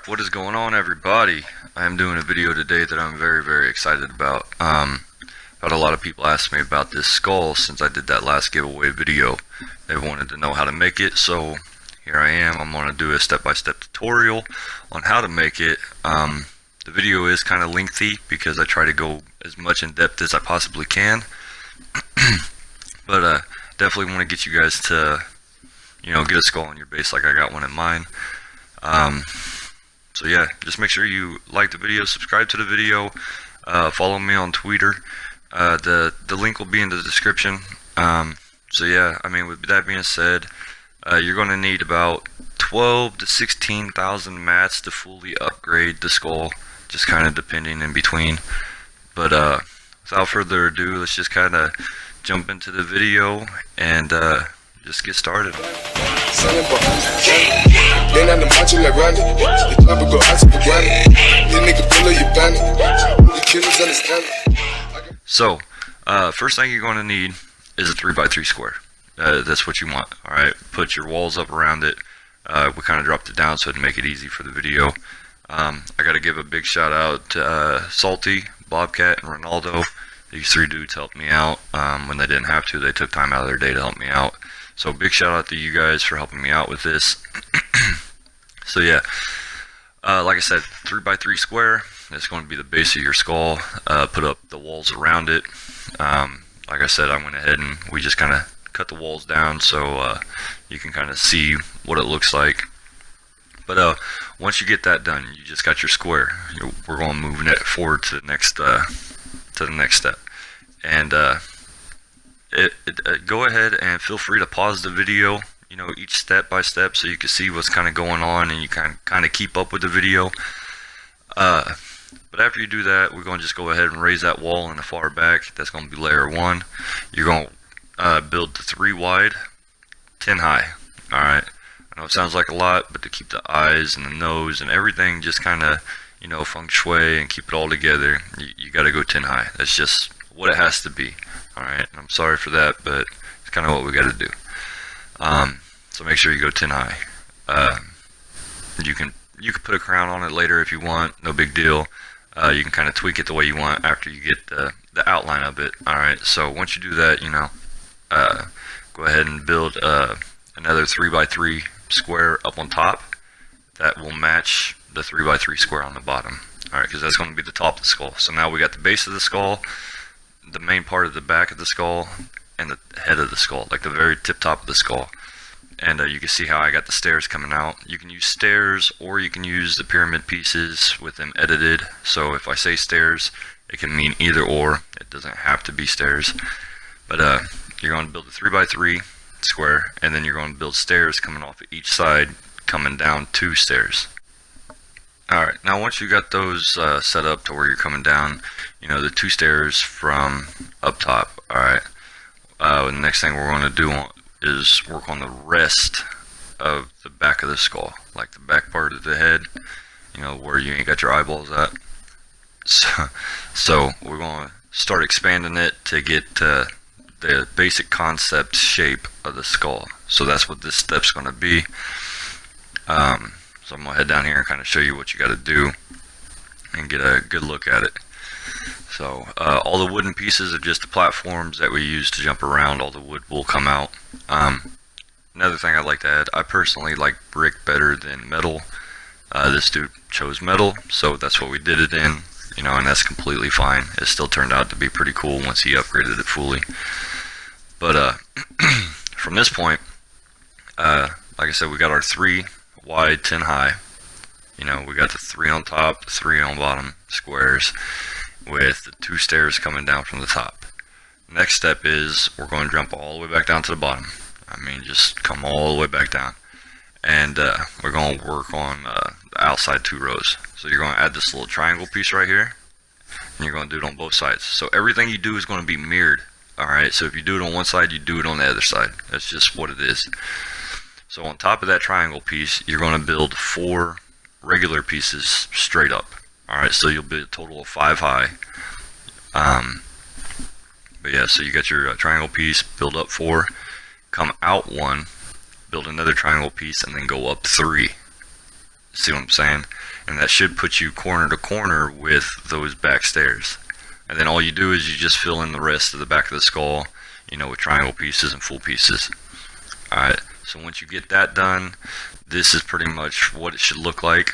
Alright, what is going on, everybody? I am doing a video today that I'm very excited about. I've had a lot of people ask me about this skull since I did that last giveaway video. They wanted to know how to make it, so here I am. I'm going to do a step-by-step tutorial on how to make it. The video is kind of lengthy because I try to go as much in depth as I possibly can. But definitely want to get you guys to, get a skull on your base like I got one in mine. So yeah, just make sure you like the video, subscribe to the video, follow me on Twitter. The link will be in the description. So yeah, I mean, with that being said, you're going to need about 12 to 16,000 mats to fully upgrade the skull, just kind of depending in between. But without further ado, let's just kind of jump into the video and just get started. So, first thing you're going to need is a 3x3 square. That's what you want. Alright, put your walls up around it. We kind of dropped it down so it'd make it easy for the video. I got to give a big shout out to Salty, Bobcat, and Ronaldo. These three dudes helped me out when they didn't have to. They took time out of their day to help me out. So big shout out to you guys for helping me out with this. So yeah, like I said, 3x3 square. That's going to be the base of your skull. Put up the walls around it. Like I said, I went ahead and we just kind of cut the walls down so you can kind of see what it looks like. But once you get that done, you just got your square. We're going to move it forward to the next step. And go ahead and feel free to pause the video, each step by step, so you can see what's kind of going on and you can kind of keep up with the video. But after you do that, we're going to just go ahead and raise that wall in the far back. That's going to be layer 1. You're going to build the 3 wide, 10 high. Alright, I know it sounds like a lot, but to keep the eyes and the nose and everything just kind of, feng shui and keep it all together, you got to go 10 high. That's just what it has to be. Alright, I'm sorry for that, but it's kind of what we got to do. So make sure you go 10 high. You can put a crown on it later if you want, no big deal. You can kind of tweak it the way you want after you get the outline of it. Alright, so once you do that, go ahead and build another 3x3 square up on top that will match the 3x3 square on the bottom. Alright, because that's going to be the top of the skull. So now we got the base of the skull, the main part of the back of the skull, and the head of the skull, like the very tip top of the skull. And you can see how I got the stairs coming out. You can use stairs, or you can use the pyramid pieces with them edited. So if I say stairs, it can mean either or. It doesn't have to be stairs. But you're going to build a 3x3 square, and then you're going to build stairs coming off of each side, coming down 2 stairs. Alright, now once you got those set up to where you're coming down, the 2 stairs from up top. Alright, the next thing we're going to do is work on the rest of the back of the skull, like the back part of the head, where you ain't got your eyeballs at. So we're going to start expanding it to get the basic concept shape of the skull. So that's what this step's going to be. So I'm going to head down here and kind of show you what you got to do and get a good look at it. So all the wooden pieces are just the platforms that we use to jump around. All the wood will come out. Another thing I'd like to add, I personally like brick better than metal. This dude chose metal, so that's what we did it in, and that's completely fine. It still turned out to be pretty cool once he upgraded it fully. But from this point, like I said, we got our 3 wide, 10 high. We got the 3 on top, the 3 on bottom squares, with the 2 stairs coming down from the top. Next step is we're going to jump all the way back down to the bottom. I mean, just come all the way back down. And we're going to work on the outside 2 rows. So you're going to add this little triangle piece right here, and you're going to do it on both sides. So everything you do is going to be mirrored. Alright, so if you do it on one side, you do it on the other side. That's just what it is. So on top of that triangle piece, you're going to build 4 regular pieces straight up. Alright, so you'll build a total of 5 high. But yeah, so you got your triangle piece, build up 4, come out 1, build another triangle piece, and then go up 3. See what I'm saying? And that should put you corner to corner with those back stairs. And then all you do is you just fill in the rest of the back of the skull, you know, with triangle pieces and full pieces. Alright, so once you get that done, this is pretty much what it should look like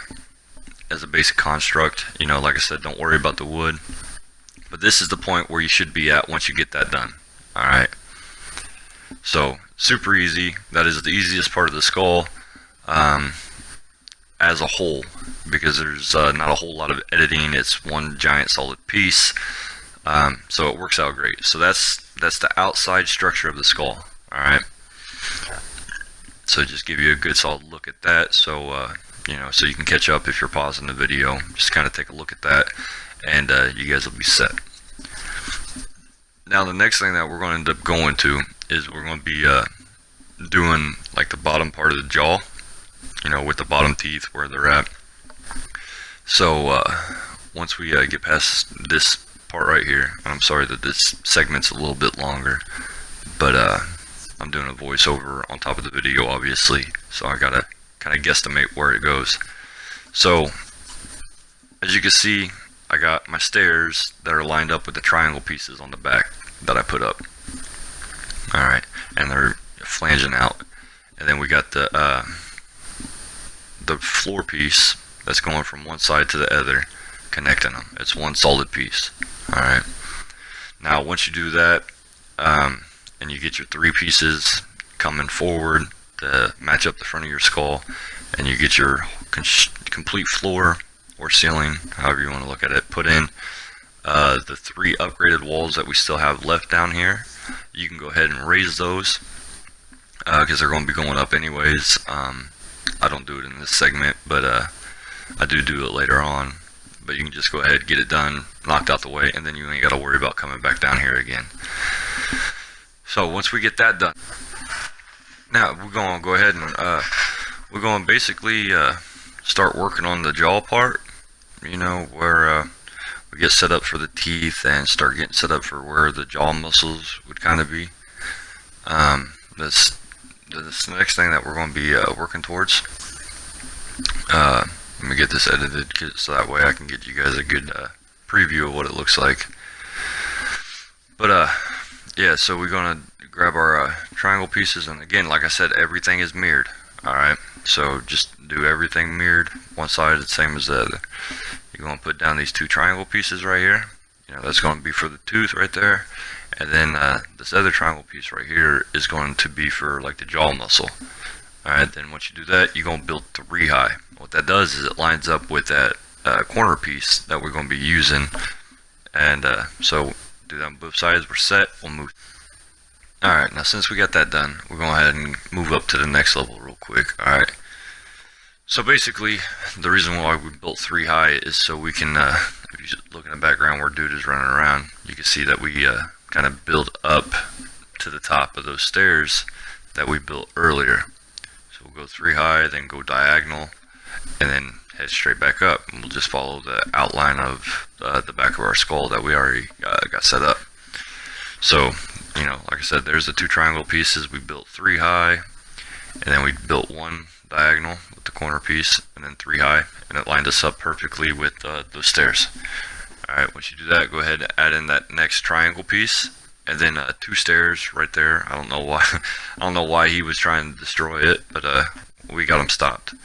as a basic construct. You know, like I said, don't worry about the wood. But this is the point where you should be at once you get that done. Alright, so super easy. That is the easiest part of the skull as a whole, because there's not a whole lot of editing. It's one giant solid piece, so it works out great. So that's the outside structure of the skull. Alright, so just give you a good solid look at that, so you know, so you can catch up if you're pausing the video. Just kind of take a look at that, and you guys will be set. Now the next thing that we're going to end up going to is we're going to be doing like the bottom part of the jaw, you know, with the bottom teeth where they're at. So once we get past this part right here, and I'm sorry that this segment's a little bit longer, but I'm doing a voiceover on top of the video, obviously, so I gotta kind of guesstimate where it goes. So as you can see, I got my stairs that are lined up with the triangle pieces on the back that I put up. Alright, and they're flanging out. And then we got the floor piece that's going from one side to the other, connecting them. It's one solid piece. Alright, now once you do that, and you get your three pieces coming forward to match up the front of your skull, and you get your complete floor or ceiling, however you want to look at it, put in the three upgraded walls that we still have left down here. You can go ahead and raise those because they're going to be going up anyways. I don't do it in this segment, but I do it later on. But you can just go ahead, get it done, knocked out the way, and then you ain't got to worry about coming back down here again. So once we get that done, now we're going to go ahead and we're going to basically start working on the jaw part, you know, where we get set up for the teeth and start getting set up for where the jaw muscles would kind of be. That's the next thing that we're going to be working towards. Let me get this edited so that way I can get you guys a good preview of what it looks like. But yeah, so we're going to grab our triangle pieces, and again, like I said, everything is mirrored. Alright, so just do everything mirrored, one side the same as the other. You're going to put down these two triangle pieces right here. You know, that's going to be for the tooth right there. And then this other triangle piece right here is going to be for like the jaw muscle. Alright, then once you do that, you're going to build three high. What that does is it lines up with that corner piece that we're going to be using. And so do that on both sides. We're set. We'll move. Alright, now since we got that done, we're going to go ahead and move up to the next level real quick. Alright, so basically the reason why we built three high is so we can, if you look in the background where dude is running around, you can see that we kind of build up to the top of those stairs that we built earlier. So we'll go three high, then go diagonal, and then head straight back up, and we'll just follow the outline of the back of our skull that we already got set up. So, you know, like I said, there's the two triangle pieces. We built three high, and then we built one diagonal with the corner piece, and then three high, and it lined us up perfectly with those stairs. Alright, once you do that, go ahead and add in that next triangle piece, and then two stairs right there. I don't know why I don't know why he was trying to destroy it, but we got him stopped.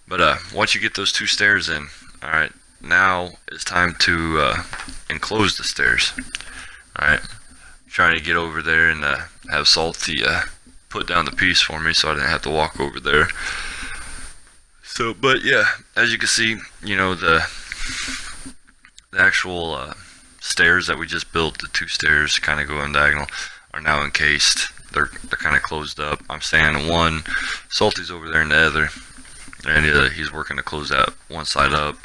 But once you get those two stairs in, alright, now it's time to enclose the stairs. Alright, trying to get over there and have Salty put down the piece for me so I didn't have to walk over there. So, but yeah, as you can see, you know, the actual stairs that we just built, the two stairs kind of going diagonal, are now encased. They're kind of closed up. I'm standing in one, Salty's over there in the other, and he's working to close that one side up,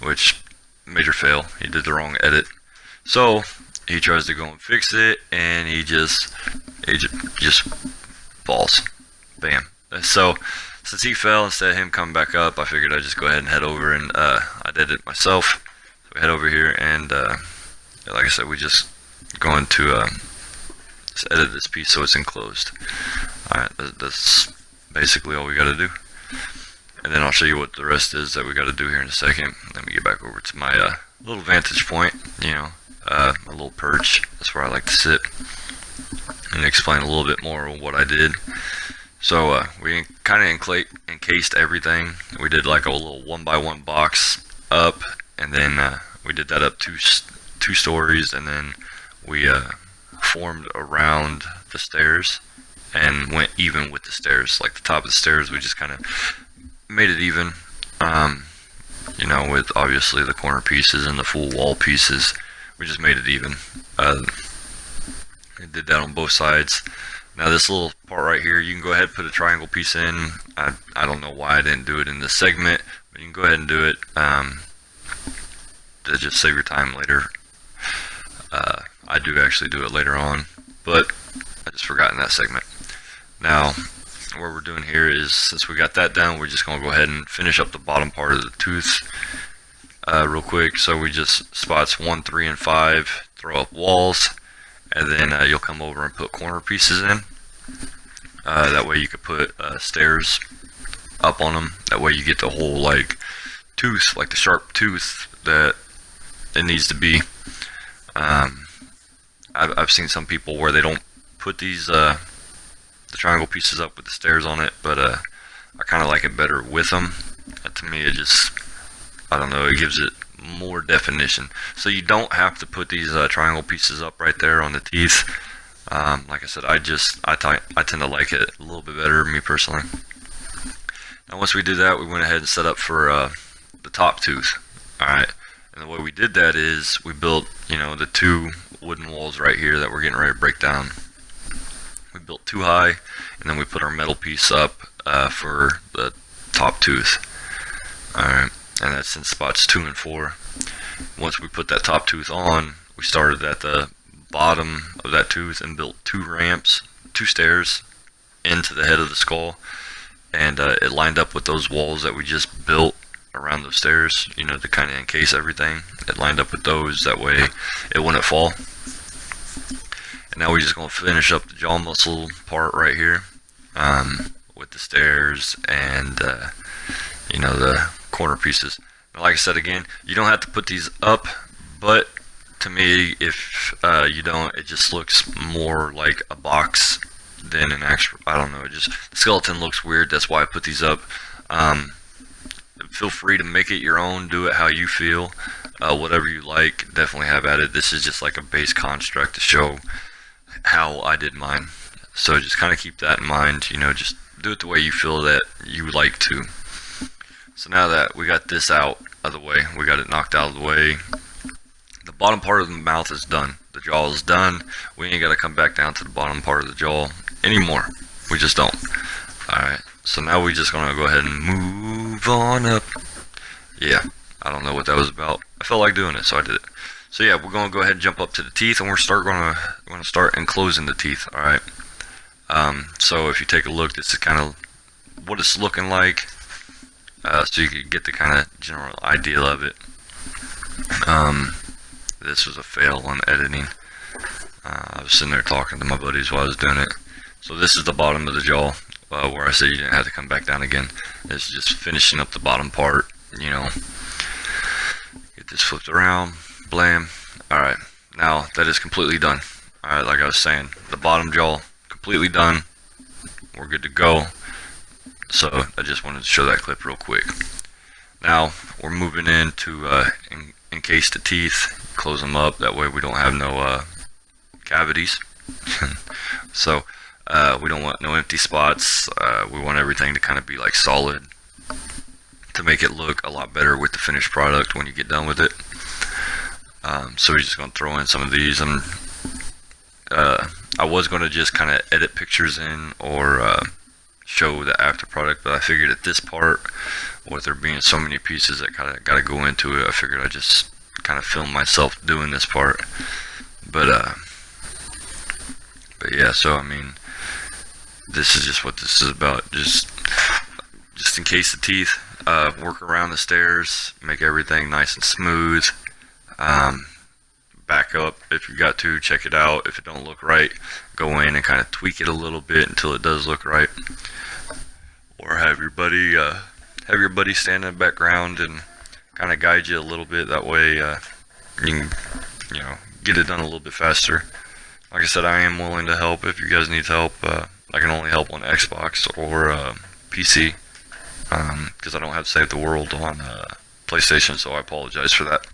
which major fail. He did the wrong edit. So he tries to go and fix it, and he just falls. Bam. So since he fell, instead of him coming back up, I figured I'd just go ahead and head over, and I did it myself. So we head over here, and like I said, we just going to just edit this piece so it's enclosed. Alright, that's basically all we got to do. and then I'll show you what the rest is that we got to do here in a second. Let me get back over to my little vantage point, my little perch. That's where I like to sit, and explain a little bit more of what I did. So we kind of encased everything. We did like a little 1x1 box up, and then we did that up two stories, and then we formed around the stairs and went even with the stairs. Like the top of the stairs, we just kind of made it even, with obviously the corner pieces and the full wall pieces. We just made it even. I did that on both sides. Now this little part right here, you can go ahead and put a triangle piece in. I don't know why I didn't do it in this segment, but you can go ahead and do it to just save your time later. I do actually do it later on, but I just forgot in that segment. Now, what we're doing here is, since we got that done, we're just going to go ahead and finish up the bottom part of the tooth real quick. So we just spots 1, 3, and 5, throw up walls, and then you'll come over and put corner pieces in. That way you could put stairs up on them. That way you get the whole like tooth, like the sharp tooth that it needs to be. I've seen some people where they don't put these the triangle pieces up with the stairs on it, but I kind of like it better with them. To me, it just, I don't know, it gives it more definition. So you don't have to put these triangle pieces up right there on the teeth. Like I said, I tend to like it a little bit better, me personally. Now once we did that, we went ahead and set up for the top tooth. Alright, and the way we did that is we built, the 2 wooden walls right here that we're getting ready to break down. We built 2 high, and then we put our metal piece up for the top tooth. Alright, and that's in spots 2 and 4. Once we put that top tooth on, we started at the bottom of that tooth and built 2 ramps, 2 stairs into the head of the skull, and it lined up with those walls that we just built around those stairs, to kind of encase everything. It lined up with those, that way it wouldn't fall. And now we're just going to finish up the jaw muscle part right here with the stairs and the corner pieces. Now, like I said again, you don't have to put these up, but to me, if you don't, it just looks more like a box than an actual, I don't know, the skeleton looks weird. That's why I put these up. Feel free to make it your own, do it how you feel, whatever you like, definitely have at it. This is just like a base construct to show how I did mine. So just kind of keep that in mind, just do it the way you feel that you like to. So now that we got this out of the way, we got it knocked out of the way, the bottom part of the mouth is done. The jaw is done. We ain't got to come back down to the bottom part of the jaw anymore. We just don't. Alright, so now we're just going to go ahead and move on up. Yeah, I don't know what that was about. I felt like doing it, so I did it. So yeah, we're going to go ahead and jump up to the teeth, and we're going to start enclosing the teeth. Alright, so if you take a look, this is kind of what it's looking like, so you can get the kind of general idea of it. This was a fail on editing. I was sitting there talking to my buddies while I was doing it. So this is the bottom of the jaw, where I said you didn't have to come back down again. This is just finishing up the bottom part, Get this flipped around, blam. Alright, now that is completely done. Alright, like I was saying, the bottom jaw, completely done. We're good to go. So I just wanted to show that clip real quick. Now, we're moving in to encase the teeth, close them up, that way we don't have no cavities. So we don't want no empty spots. We want everything to kind of be like solid to make it look a lot better with the finished product when you get done with it. So we're just going to throw in some of these. I was going to just kind of edit pictures in or show the after product, but I figured at this part, with there being so many pieces that kind of got to go into it, I figured I just kind of film myself doing this part. But yeah, so I mean, this is just what this is about. Just encase the teeth, work around the stairs, make everything nice and smooth. Back up if you got to, check it out. If it don't look right, go in and kind of tweak it a little bit until it does look right. Or have your buddy have your buddy stand in the background and kind of guide you a little bit. That way you can, get it done a little bit faster. Like I said, I am willing to help if you guys need help. I can only help on Xbox or PC because I don't have Save the World on PlayStation, so I apologize for that.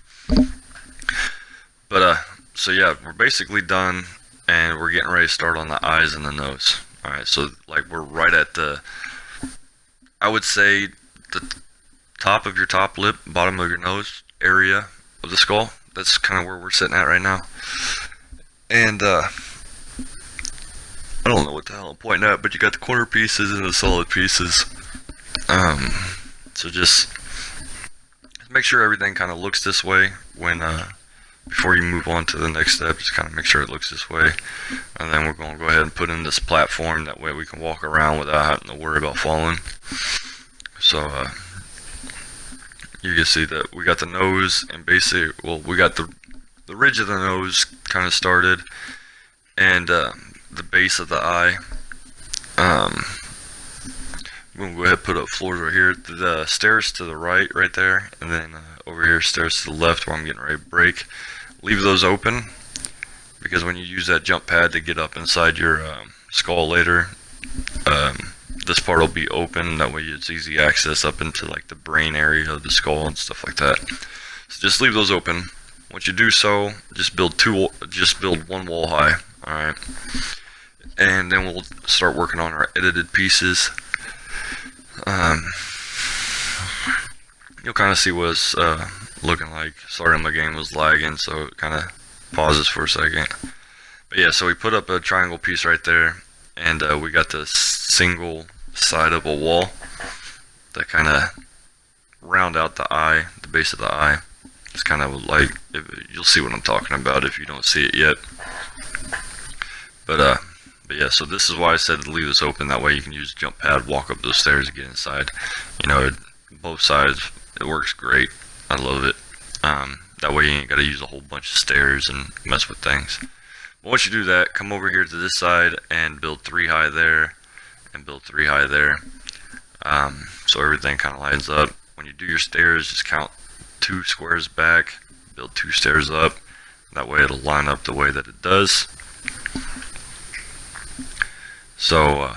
But so yeah, we're basically done, and we're getting ready to start on the eyes and the nose. All right, so like we're right at I would say the top of your top lip, bottom of your nose area of the skull. That's kind of where we're sitting at right now. And I don't know what the hell I'm pointing at, but you got the corner pieces and the solid pieces. So just make sure everything kind of looks this way when before you move on to the next step. Just kind of make sure it looks this way, and then we're going to go ahead and put in this platform. That way we can walk around without having to worry about falling. So you can see that we got the nose, and basically, well, we got the ridge of the nose kind of started, and the base of the eye. We're going to go ahead and put up floors right here. The stairs to the right there, and then over here stairs to the left where I'm getting ready to break. Leave those open, because when you use that jump pad to get up inside your skull later, this part will be open. That way it's easy access up into like the brain area of the skull and stuff like that. So just leave those open. Once you do so, just build one wall high. All right, and then we'll start working on our edited pieces. You'll kind of see what it's looking like. Sorry, my game was lagging, so it kind of pauses for a second. But yeah, so we put up a triangle piece right there, and we got the single side of a wall that kind of round out the eye, the base of the eye. It's kind of like, you'll see what I'm talking about if you don't see it yet. But yeah, so this is why I said to leave this open. That way you can use the jump pad, walk up those stairs and get inside. Both sides, it works great. I love it. That way you ain't got to use a whole bunch of stairs and mess with things. But once you do that, come over here to this side and build 3 high there, and build 3 high there. So everything kind of lines up. When you do your stairs, just count 2 squares back, build 2 stairs up. That way it'll line up the way that it does. So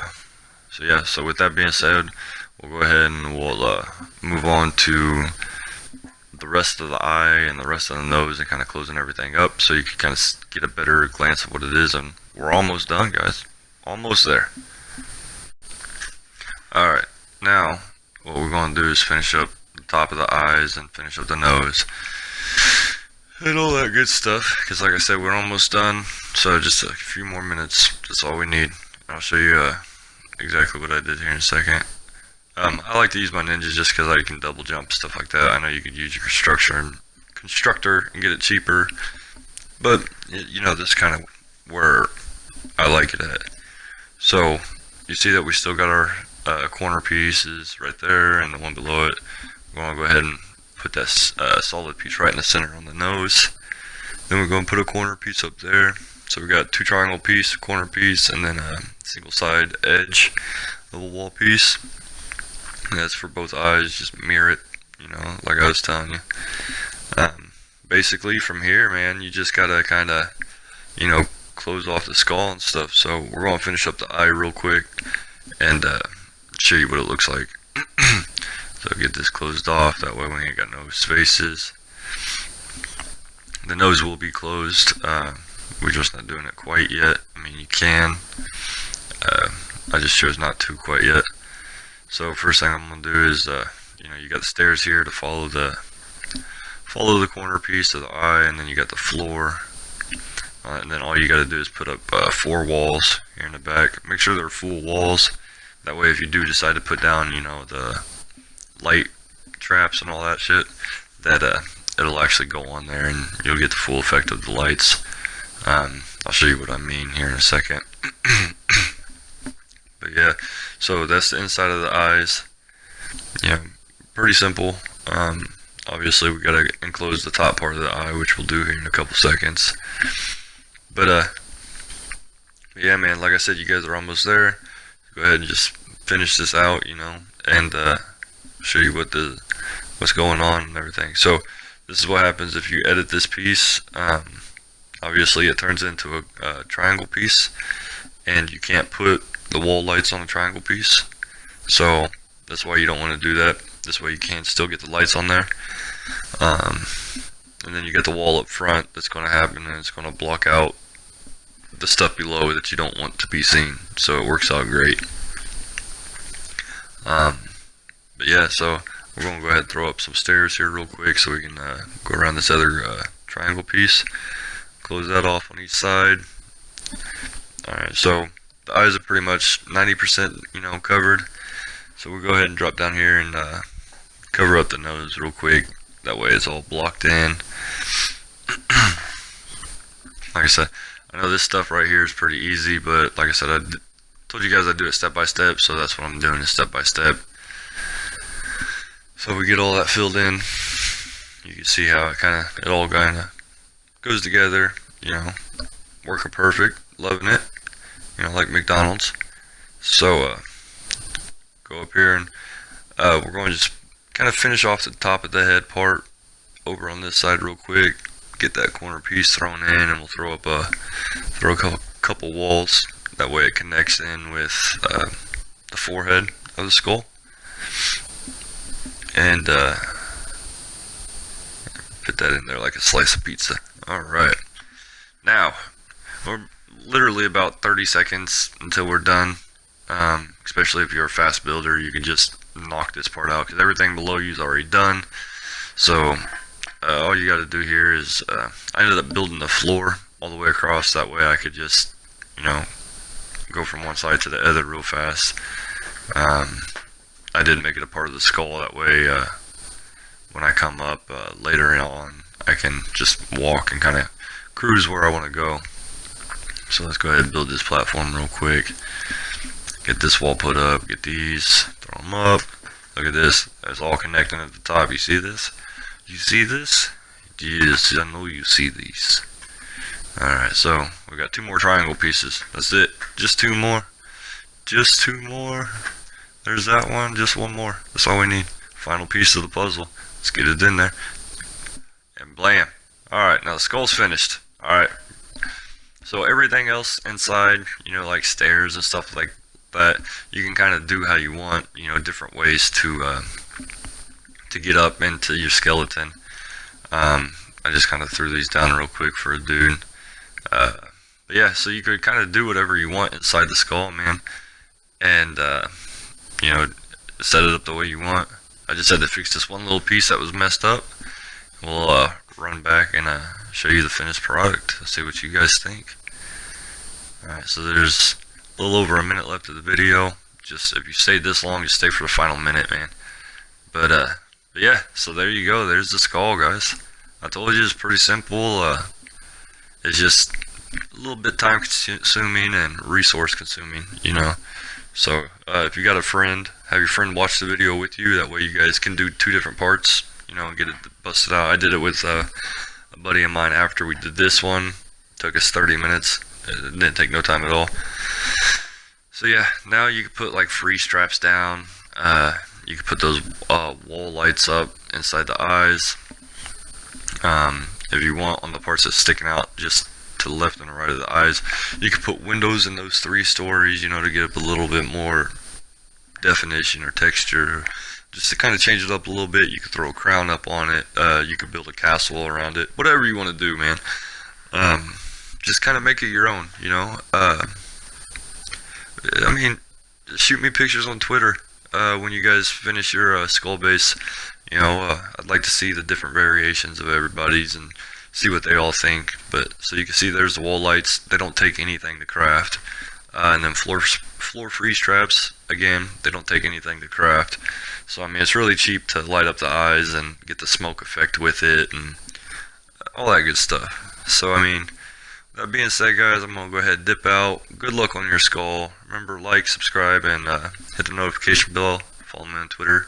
yeah, so with that being said, we'll go ahead and we'll move on to the rest of the eye and the rest of the nose, and kind of closing everything up so you can kind of get a better glance of what it is. And we're almost done, guys. Almost there. Alright, now what we're going to do is finish up the top of the eyes and finish up the nose and all that good stuff, because like I said, we're almost done. So just a few more minutes, that's all we need. I'll show you exactly what I did here in a second. I like to use my ninjas just because I can double jump, stuff like that. I know you could use your constructor and get it cheaper, but this is kind of where I like it at. So you see that we still got our corner pieces right there, and the one below it. We're going to go ahead and put that solid piece right in the center on the nose. Then we're going to put a corner piece up there. So we got 2 triangle piece, a corner piece, and then a single side edge of a wall piece. And that's for both eyes. Just mirror it, like I was telling you. Basically from here, man, you just gotta kind of, close off the skull and stuff. So we're gonna finish up the eye real quick and show you what it looks like. So get this closed off. That way we ain't got no spaces. The nose will be closed. We're just not doing it quite yet. I mean, you can. I just chose not to quite yet. So first thing I'm gonna do is, you got the stairs here to follow the corner piece of the eye, and then you got the floor, and then all you got to do is put up 4 walls here in the back. Make sure they're full walls. That way, if you do decide to put down, the light traps and all that shit, that it'll actually go on there, and you'll get the full effect of the lights. I'll show you what I mean here in a second. But yeah, so that's the inside of the eyes. Pretty simple. Obviously we gotta enclose the top part of the eye, which we'll do here in a couple seconds. But yeah, man, like I said, you guys are almost there. Go ahead and just finish this out, and show you what's going on and everything. So this is what happens if you edit this piece. Obviously it turns into a triangle piece, and you can't put the wall lights on a triangle piece. So that's why you don't want to do that. This way you can still get the lights on there. And then you get the wall up front that's going to happen, and it's going to block out the stuff below that you don't want to be seen. So it works out great. But yeah, so we're going to go ahead and throw up some stairs here real quick so we can go around this other triangle piece. Close that off on each side. Alright, so the eyes are pretty much 90% covered. So we'll go ahead and drop down here and cover up the nose real quick. That way it's all blocked in. Like I said, I know this stuff right here is pretty easy, but like I said, I told you guys I'd do it step by step, so that's what I'm doing, is step by step. So we get all that filled in. You can see how it all kind of goes together, working perfect, loving it, like McDonald's. So go up here and we're going to just kind of finish off the top of the head part over on this side real quick. Get that corner piece thrown in, and we'll throw a couple walls. That way it connects in with the forehead of the skull. And put that in there like a slice of pizza. Alright. Now, we're literally about 30 seconds until we're done. Especially if you're a fast builder, you can just knock this part out because everything below you is already done. So all you got to do here is I ended up building the floor all the way across. That way I could just go from one side to the other real fast. I did make it a part of the skull. That way when I come up later on, I can just walk and kind of cruise where I want to go. So let's go ahead and build this platform real quick. Get this wall put up, get these, throw them up. Look at this, it's all connecting at the top. You see this? You see this? Yes, I know you see these. Alright, so we got 2 more triangle pieces. That's it. Just 2 more. Just 2 more. There's that one. Just 1 more. That's all we need. Final piece of the puzzle. Let's get it in there. And blam. Alright, now the skull's finished. Alright. So everything else inside, like stairs and stuff like that, you can kind of do how you want, different ways to get up into your skeleton. I just kind of threw these down real quick for a dude. But yeah, so you could kind of do whatever you want inside the skull, man, and set it up the way you want. I just had to fix this one little piece that was messed up. We'll run back and show you the finished product. Let's see what you guys think. Alright, so there's a little over a minute left of the video. Just if you stayed this long, just stay for the final minute, man. But yeah, so there you go. There's the skull, guys. I told you it's pretty simple. It's just a little bit time consuming and resource consuming, So if you got a friend, have your friend watch the video with you. That way you guys can do 2 different parts, and get it busted out. I did it with a buddy of mine after we did this one. It took us 30 minutes. It didn't take no time at all. So yeah, now you can put like free straps down. You can put those wall lights up inside the eyes. If you want, on the parts that's sticking out just to the left and the right of the eyes, you can put windows in those 3 stories, to get up a little bit more definition or texture, just to kind of change it up a little bit. You could throw a crown up on it. You could build a castle around it. Whatever you want to do, man. Just kind of make it your own, I mean, shoot me pictures on Twitter when you guys finish your skull base. I'd like to see the different variations of everybody's and see what they all think. But so you can see there's the wall lights. They don't take anything to craft. And then floor free straps, again, they don't take anything to craft. So I mean, it's really cheap to light up the eyes and get the smoke effect with it and all that good stuff. So I mean, that being said, guys, I'm going to go ahead and dip out. Good luck on your skull. Remember, like, subscribe, and hit the notification bell. Follow me on Twitter.